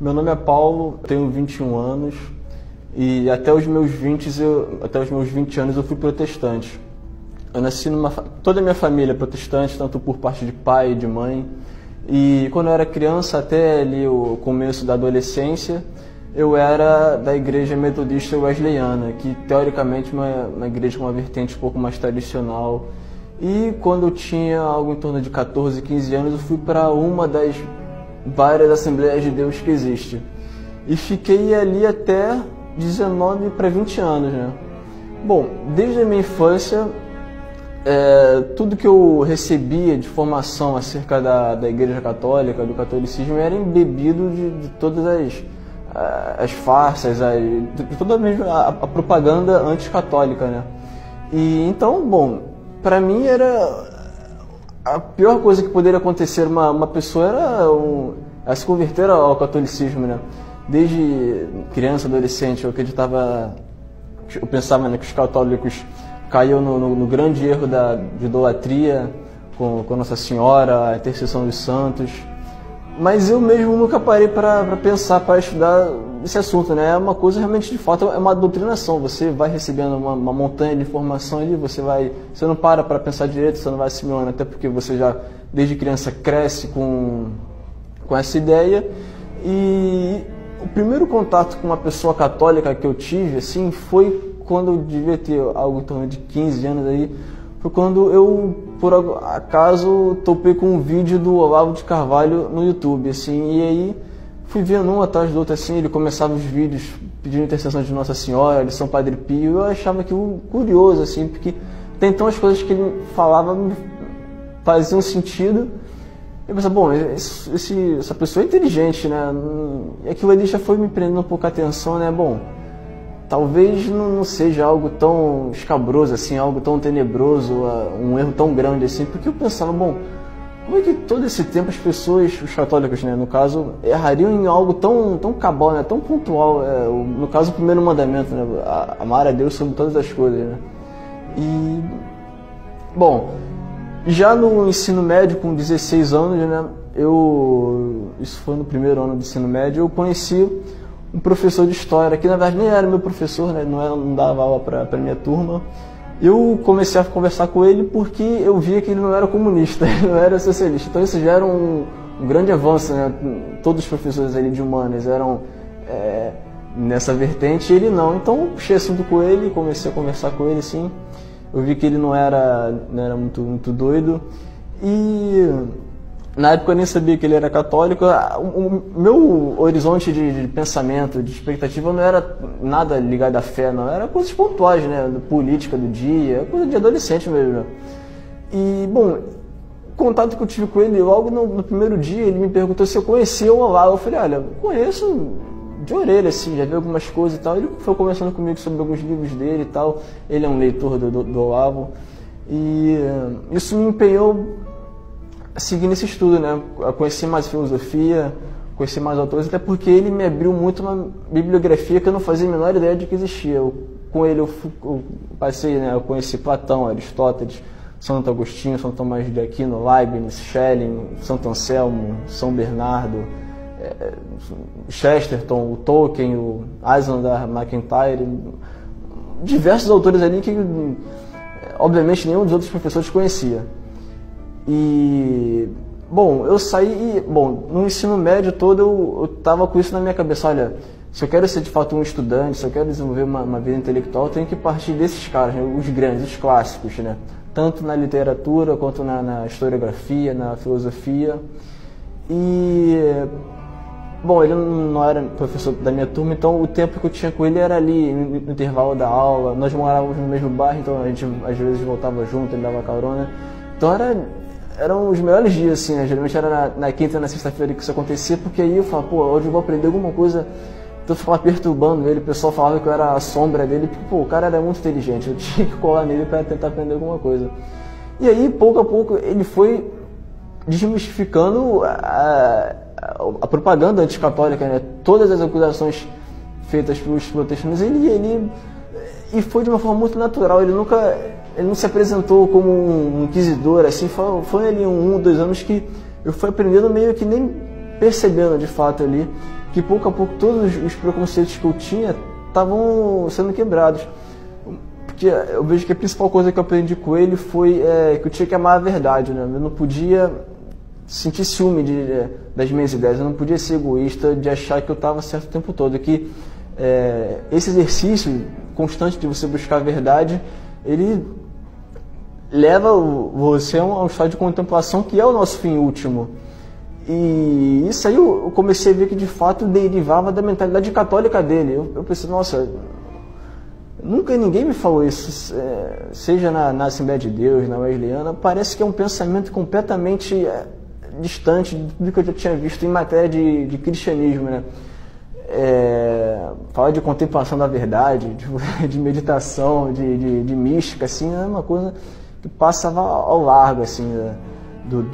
Meu nome é Paulo, tenho 21 anos e até os meus 20 anos eu fui protestante. Eu nasci toda a minha família é protestante, tanto por parte de pai e de mãe. E quando eu era criança, até ali o começo da adolescência, eu era da igreja metodista wesleyana, que teoricamente é uma igreja com uma vertente um pouco mais tradicional. E quando eu tinha algo em torno de 14, 15 anos, eu fui para uma das várias Assembleias de Deus que existe. E fiquei ali até 19 para 20 anos, né? Bom, desde a minha infância, tudo que eu recebia de formação acerca da Igreja Católica, do catolicismo, era embebido de todas as farsas, de toda a propaganda anticatólica, né? E então, bom, para mim era a pior coisa que poderia acontecer uma pessoa era se converter ao catolicismo, né? Desde criança, adolescente, eu pensava, né, que os católicos caíam no grande erro de idolatria com Nossa Senhora, a intercessão dos santos. Mas eu mesmo nunca parei para pensar, para estudar esse assunto, né? É uma coisa realmente, de fato, é uma doutrinação. Você vai recebendo uma montanha de informação ali, você não para pensar direito, você não vai assimilando, até porque você já, desde criança, cresce com essa ideia. E o primeiro contato com uma pessoa católica que eu tive, assim, foi quando eu devia ter algo em torno de 15 anos aí. Foi quando eu, por acaso, topei com um vídeo do Olavo de Carvalho no YouTube, assim, e aí fui vendo um atrás do outro, assim, ele começava os vídeos pedindo intercessão de Nossa Senhora, de São Padre Pio. Eu achava aquilo curioso, assim, porque até então as coisas que ele falava faziam sentido. Eu pensava, bom, essa pessoa é inteligente, né? E aquilo ali já foi me prendendo um pouco a atenção, né? Bom, talvez não seja algo tão escabroso assim, algo tão tenebroso, um erro tão grande assim, porque eu pensava, bom, como é que todo esse tempo as pessoas, os católicos, né, no caso, errariam em algo tão cabal, né, tão pontual, no caso o primeiro mandamento, né, amar a Deus sobre todas as coisas, né? E, bom, já no ensino médio, com 16 anos, né, isso foi no primeiro ano do ensino médio, eu conheci um professor de história, que na verdade nem era meu professor, né, não dava aula para minha turma. Eu comecei a conversar com ele porque eu via que ele não era comunista, ele não era socialista. Então isso já era um grande avanço, né? Todos os professores ali de humanas eram nessa vertente e ele não. Então eu puxei assunto com ele, comecei a conversar com ele, assim. Eu vi que ele não era muito doido. E na época eu nem sabia que ele era católico. O meu horizonte de pensamento, de expectativa, não era nada ligado à fé, não. Era coisas pontuais, né? Política do dia, coisa de adolescente mesmo, né? E, bom, o contato que eu tive com ele, logo no primeiro dia, ele me perguntou se eu conhecia o Olavo. Eu falei, olha, conheço de orelha, assim, já vi algumas coisas e tal. Ele foi conversando comigo sobre alguns livros dele e tal. Ele é um leitor do Olavo. E isso me empenhou seguir nesse estudo, né? A conhecer mais filosofia, conhecer mais autores, até porque ele me abriu muito uma bibliografia que eu não fazia a menor ideia de que existia. Com ele eu passei, né? Eu conheci Platão, Aristóteles, Santo Agostinho, São Tomás de Aquino, Leibniz, Schelling, Santo Anselmo, São Bernardo, Chesterton, o Tolkien, o Isaac MacIntyre, diversos autores ali que, obviamente, nenhum dos outros professores conhecia. E, bom, eu saí, no ensino médio todo eu tava com isso na minha cabeça, olha, se eu quero ser de fato um estudante, se eu quero desenvolver uma vida intelectual, eu tenho que partir desses caras, né, os grandes, os clássicos, né, tanto na literatura quanto na historiografia, na filosofia. E, bom, ele não era professor da minha turma, então o tempo que eu tinha com ele era ali no intervalo da aula. Nós morávamos no mesmo bairro, então a gente às vezes voltava junto, ele dava carona, então eram os melhores dias, assim, né? Geralmente era na quinta e na sexta-feira que isso acontecia, porque aí eu falava, pô, hoje eu vou aprender alguma coisa. Então eu ficava perturbando ele, o pessoal falava que eu era a sombra dele, porque, pô, o cara era muito inteligente, eu tinha que colar nele para tentar aprender alguma coisa. E aí, pouco a pouco, ele foi desmistificando a propaganda anticatólica, né? Todas as acusações feitas pelos protestantes, e foi de uma forma muito natural, ele não se apresentou como um inquisidor, assim, foi ali 1 ou 2 anos que eu fui aprendendo meio que nem percebendo de fato ali que pouco a pouco todos os preconceitos que eu tinha estavam sendo quebrados. Porque eu vejo que a principal coisa que eu aprendi com ele foi que eu tinha que amar a verdade, né? Eu não podia sentir ciúme das minhas ideias, eu não podia ser egoísta de achar que eu estava certo o tempo todo. Que esse exercício constante de você buscar a verdade, ele leva você a um estado de contemplação que é o nosso fim último. E isso aí eu comecei a ver que de fato derivava da mentalidade católica dele. Eu pensei, nossa, nunca ninguém me falou isso, seja na Assembleia de Deus, na Wesleyana. Parece que é um pensamento completamente distante de tudo que eu já tinha visto em matéria de cristianismo, né? Falar de contemplação da verdade, de meditação, de mística, assim, é uma coisa que passava ao largo, assim, do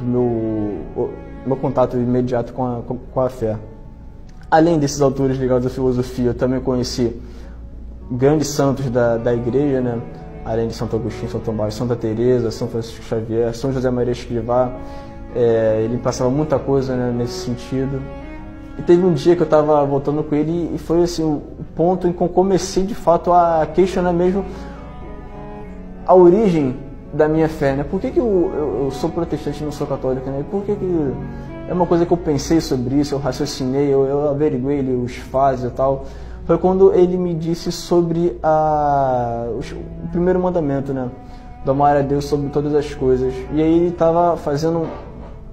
meu contato imediato com a fé. Além desses autores ligados à filosofia, eu também conheci grandes santos da igreja, né? Além de Santo Agostinho, São Tomás, Santa Teresa, São Francisco Xavier, São José Maria Escrivá. Ele passava muita coisa, né, nesse sentido. E teve um dia que eu estava voltando com ele e foi assim, o ponto em que eu comecei de fato a questionar mesmo a origem da minha fé, né? Por que eu sou protestante e não sou católico, né? Por que é uma coisa que eu pensei sobre isso, eu raciocinei, eu averiguei os fases e tal. Foi quando ele me disse sobre o primeiro mandamento, né? Do amar a Deus sobre todas as coisas. E aí ele estava fazendo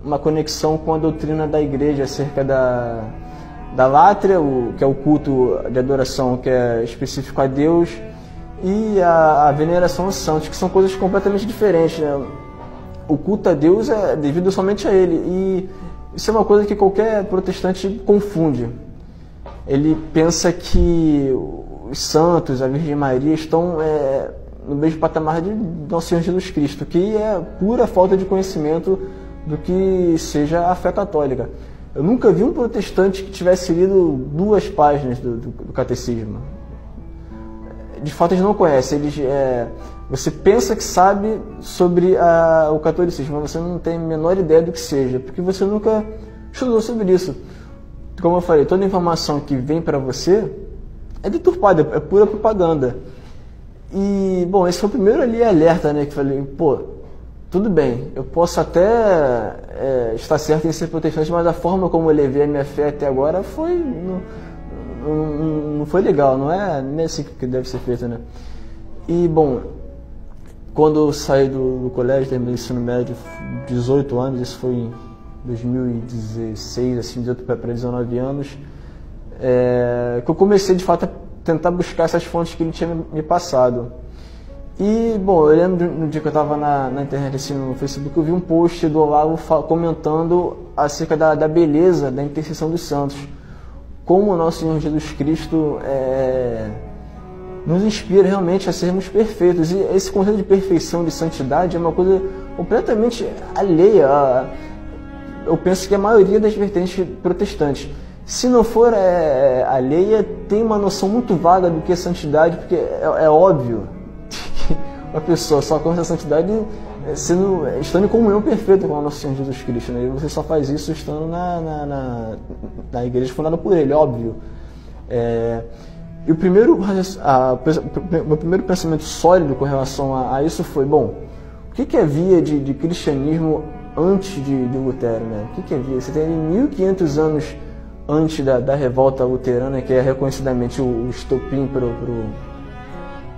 uma conexão com a doutrina da igreja acerca da látria, que é o culto de adoração que é específico a Deus, e a veneração aos santos, que são coisas completamente diferentes, né? O culto a Deus é devido somente a Ele, e isso é uma coisa que qualquer protestante confunde. Ele pensa que os santos, a Virgem Maria, estão no mesmo patamar de Nosso Senhor Jesus Cristo, que é pura falta de conhecimento do que seja a fé católica. Eu nunca vi um protestante que tivesse lido 2 páginas do catecismo. De fato, eles não conhecem. Você pensa que sabe sobre o catolicismo, mas você não tem a menor ideia do que seja, porque você nunca estudou sobre isso. Como eu falei, toda informação que vem para você é deturpada, é pura propaganda. E, bom, esse foi o primeiro ali alerta, né, que eu falei, pô, tudo bem, eu posso até estar certo em ser protestante, mas a forma como eu levei a minha fé até agora não foi legal, não é assim que deve ser feito, né? E, bom, quando eu saí do colégio, terminei o ensino médio, 18 anos, isso foi em 2016, assim, 18 para 19 anos, que eu comecei, de fato, a tentar buscar essas fontes que ele tinha me passado. E, bom, eu lembro no dia que eu estava na internet, assim, no Facebook, eu vi um post do Olavo comentando acerca da beleza da intercessão dos santos. Como o nosso Senhor Jesus Cristo nos inspira realmente a sermos perfeitos. E esse conceito de perfeição, de santidade, é uma coisa completamente alheia, eu penso que a maioria das vertentes protestantes. Se não for alheia, tem uma noção muito vaga do que é santidade, porque é óbvio que uma pessoa só alcança a santidade estando em comunhão perfeita com o nosso Senhor Jesus Cristo, né? E você só faz isso estando na igreja fundada por Ele, óbvio. E meu primeiro pensamento sólido com relação a isso foi, bom, o que havia de cristianismo antes de Lutero, né? O que havia? Você tem 1500 anos antes da revolta luterana, que é reconhecidamente o estopim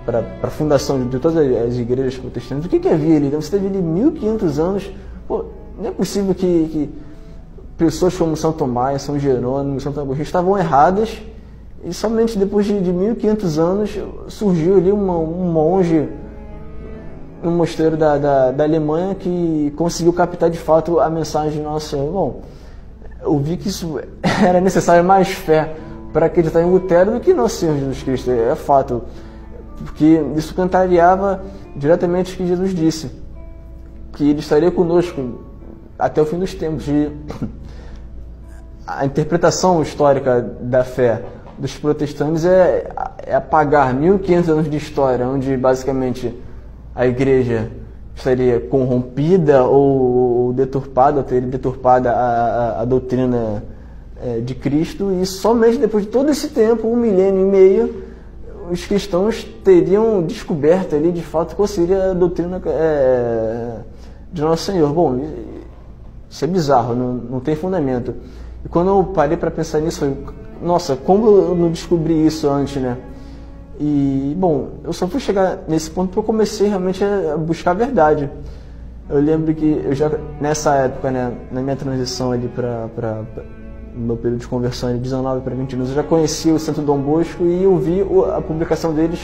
para a fundação de todas as igrejas protestantes. O que havia ali? Então, você teve ali 1500 anos. Pô, não é possível que pessoas como São Tomás, São Jerônimo, Santo Agostinho estavam erradas, e somente depois de 1500 anos surgiu ali um monge no mosteiro da Alemanha que conseguiu captar de fato a mensagem nossa. Bom, eu vi que isso era necessário mais fé para acreditar em Lutero do que Nosso Senhor Jesus Cristo, é fato, porque isso contrariava diretamente o que Jesus disse, que Ele estaria conosco até o fim dos tempos. E a interpretação histórica da fé dos protestantes é apagar 1500 anos de história, onde basicamente a igreja estaria corrompida ou deturpada, ou teria deturpada a doutrina de Cristo, e somente depois de todo esse tempo, 1,5 milênio, os cristãos teriam descoberto ali de fato qual seria a doutrina de Nosso Senhor. Bom, isso é bizarro, não tem fundamento. E quando eu parei para pensar nisso, eu falei, nossa, como eu não descobri isso antes, né? E, bom, eu só fui chegar nesse ponto porque eu comecei realmente a buscar a verdade. Eu lembro que eu já, nessa época, né, na minha transição ali no meu período de conversão de 19 para 20 anos, eu já conheci o Santo Dom Bosco e eu vi a publicação deles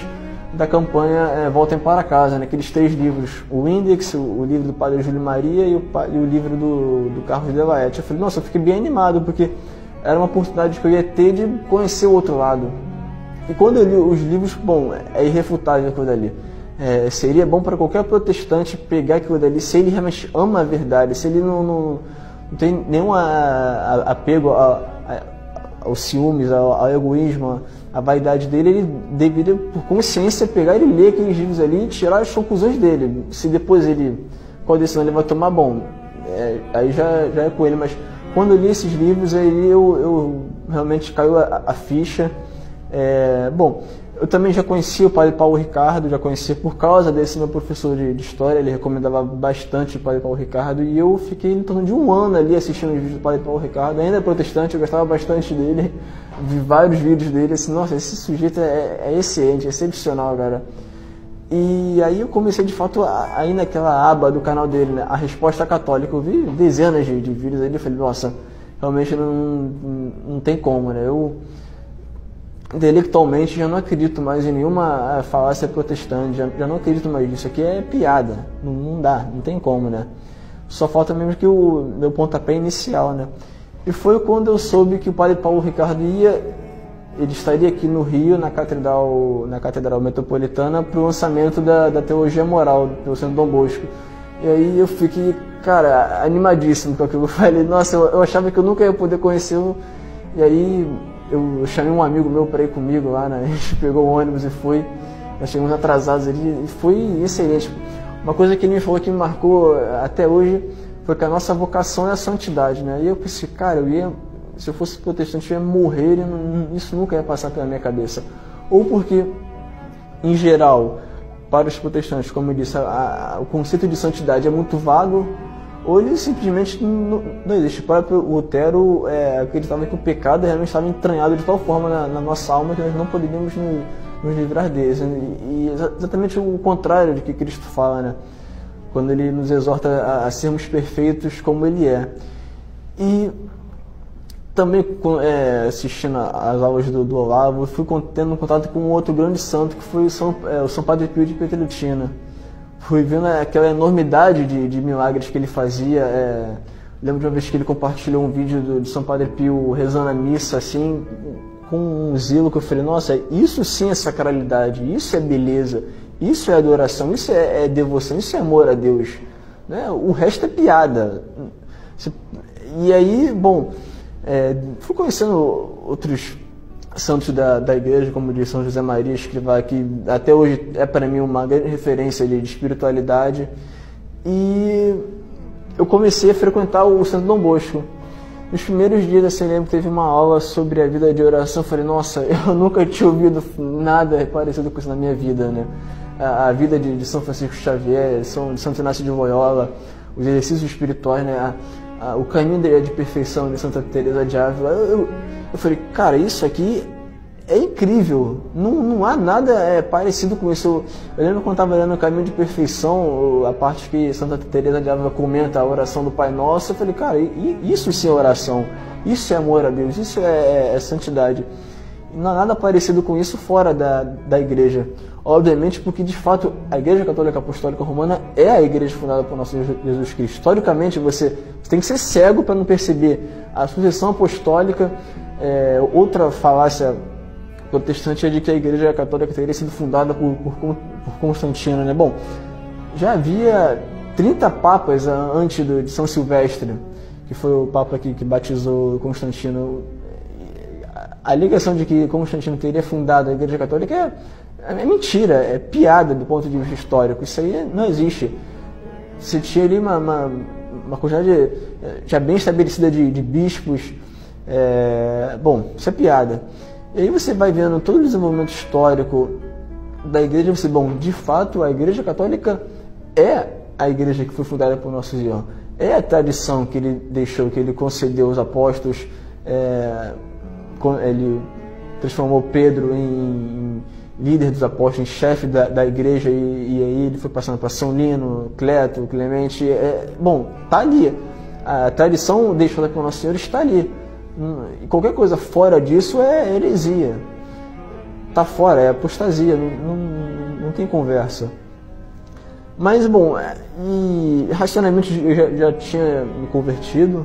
da campanha Voltem para Casa, né, aqueles 3 livros, o Índex, o livro do Padre Júlio Maria e o livro do Carlos de Laet. Eu falei, nossa, eu fiquei bem animado, porque era uma oportunidade que eu ia ter de conhecer o outro lado. E quando eu li os livros, bom, é irrefutável aquilo dali. Seria bom para qualquer protestante pegar aquilo dali, se ele realmente ama a verdade, se ele não tem nenhum apego aos ciúmes, ao egoísmo, à vaidade dele, ele deveria, por consciência, pegar e ler aqueles livros ali e tirar as conclusões dele. Se depois qual decisão ele vai tomar, bom, aí já é com ele, mas quando eu li esses livros, aí eu realmente caiu a ficha. Bom, eu também já conhecia o Padre Paulo Ricardo, já conhecia por causa desse meu professor de história, ele recomendava bastante o Padre Paulo Ricardo, e eu fiquei em torno de 1 ano ali assistindo os vídeos do Padre Paulo Ricardo, ainda protestante, eu gostava bastante dele, vi vários vídeos dele, assim, nossa, esse sujeito é excelente, é excepcional, cara. E aí eu comecei de fato a ir naquela aba do canal dele, né, a Resposta Católica, eu vi dezenas de vídeos ali, eu falei, nossa, realmente não tem como, né, eu intelectualmente já não acredito mais em nenhuma falácia protestante, já não acredito mais nisso, aqui é piada, não dá, não tem como, né? Só falta mesmo que o meu pontapé inicial, né? E foi quando eu soube que o Padre Paulo Ricardo ele estaria aqui no Rio, na Catedral Metropolitana, para o lançamento da Teologia Moral pelo Santo Dom Bosco. E aí eu fiquei, cara, animadíssimo com aquilo. Eu falei, nossa, eu achava que eu nunca ia poder conhecê-lo, e aí eu chamei um amigo meu para ir comigo lá, né? A gente pegou o ônibus e foi. Nós chegamos atrasados ali e foi excelente. Uma coisa que ele me falou que me marcou até hoje foi que a nossa vocação é a santidade, né? E eu pensei, cara, se eu fosse protestante, eu ia morrer e isso nunca ia passar pela minha cabeça. Ou porque, em geral, para os protestantes, como eu disse, o conceito de santidade é muito vago, ou ele simplesmente não existe. O próprio Lutero acreditava que o pecado realmente estava entranhado de tal forma na nossa alma que nós não poderíamos nos livrar deles. E exatamente o contrário do que Cristo fala, né? Quando ele nos exorta a sermos perfeitos como ele é. E também assistindo às aulas do Olavo, eu fui tendo contato com um outro grande santo, que foi o São Padre Pio de Pietrelcina. Fui vendo aquela enormidade de milagres que ele fazia. Lembro de uma vez que ele compartilhou um vídeo de São Padre Pio rezando a missa, assim, com um zelo, que eu falei, nossa, isso sim é sacralidade, isso é beleza, isso é adoração, isso é devoção, isso é amor a Deus, né? O resto é piada. E aí, bom, fui conhecendo outros santos da igreja, como diz São José Maria Escrivá, que até hoje é para mim uma grande referência de espiritualidade, e eu comecei a frequentar o Santo Dom Bosco. Nos primeiros dias, assim, eu lembro que teve uma aula sobre a vida de oração. Eu falei, nossa, eu nunca tinha ouvido nada parecido com isso na minha vida, né? A vida de São Francisco Xavier, de Santo Inácio de Loyola, os exercícios espirituais, né? O caminho de perfeição de Santa Teresa de Ávila. Eu falei, cara, isso aqui é incrível, não há nada parecido com isso. Eu lembro quando estava lendo o Caminho de Perfeição, a parte que Santa Teresa de Ávila comenta a oração do Pai Nosso, eu falei, cara, isso sim é oração, isso é amor a Deus, isso é santidade. E não há nada parecido com isso fora da igreja. Obviamente porque, de fato, a Igreja Católica Apostólica Romana é a igreja fundada por nosso Jesus Cristo. Historicamente, você tem que ser cego para não perceber a sucessão apostólica. Outra falácia protestante é de que a Igreja Católica teria sido fundada por Constantino, né? Bom, já havia 30 papas antes de São Silvestre, que foi o papa que batizou Constantino. A ligação de que Constantino teria fundado a Igreja Católica é mentira, é piada do ponto de vista histórico. Isso aí não existe. Você tinha ali uma quantidade já bem estabelecida de bispos, Bom, isso é piada. E aí você vai vendo todo o desenvolvimento histórico da igreja, bom, de fato a Igreja Católica é a igreja que foi fundada por Nosso Senhor. É a tradição que ele deixou, que ele concedeu aos apóstolos. Ele transformou Pedro em líder dos apóstolos, em chefe da igreja, e aí ele foi passando para São Lino, Cleto, Clemente. Bom, está ali. A tradição deixada por Nosso Senhor está ali. E qualquer coisa fora disso é heresia. Está fora, é apostasia, não tem conversa. Mas, bom, e racionalmente eu já tinha me convertido.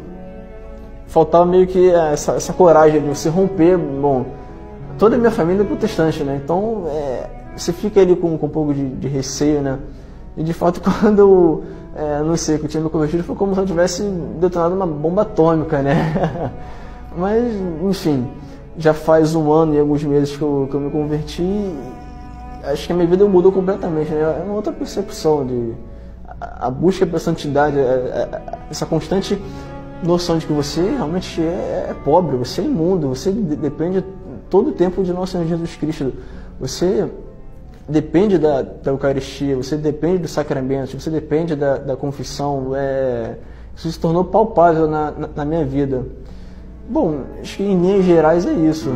Faltava meio que essa coragem de você romper. Bom, toda a minha família é protestante, né? Então, você fica ali com um pouco de receio, né? E, de fato, quando não sei, que eu tinha me convertido, foi como se eu tivesse detonado uma bomba atômica, né? Mas, enfim, já faz 1 ano e alguns meses que eu me converti. Acho que a minha vida mudou completamente, né? É uma outra percepção a busca pela santidade, essa constante noção de que você realmente é pobre, você é imundo, você depende todo o tempo de Nosso Senhor Jesus Cristo. Você depende da Eucaristia, você depende dos sacramentos, você depende da confissão. Isso se tornou palpável na minha vida. Bom, acho que em linhas gerais é isso.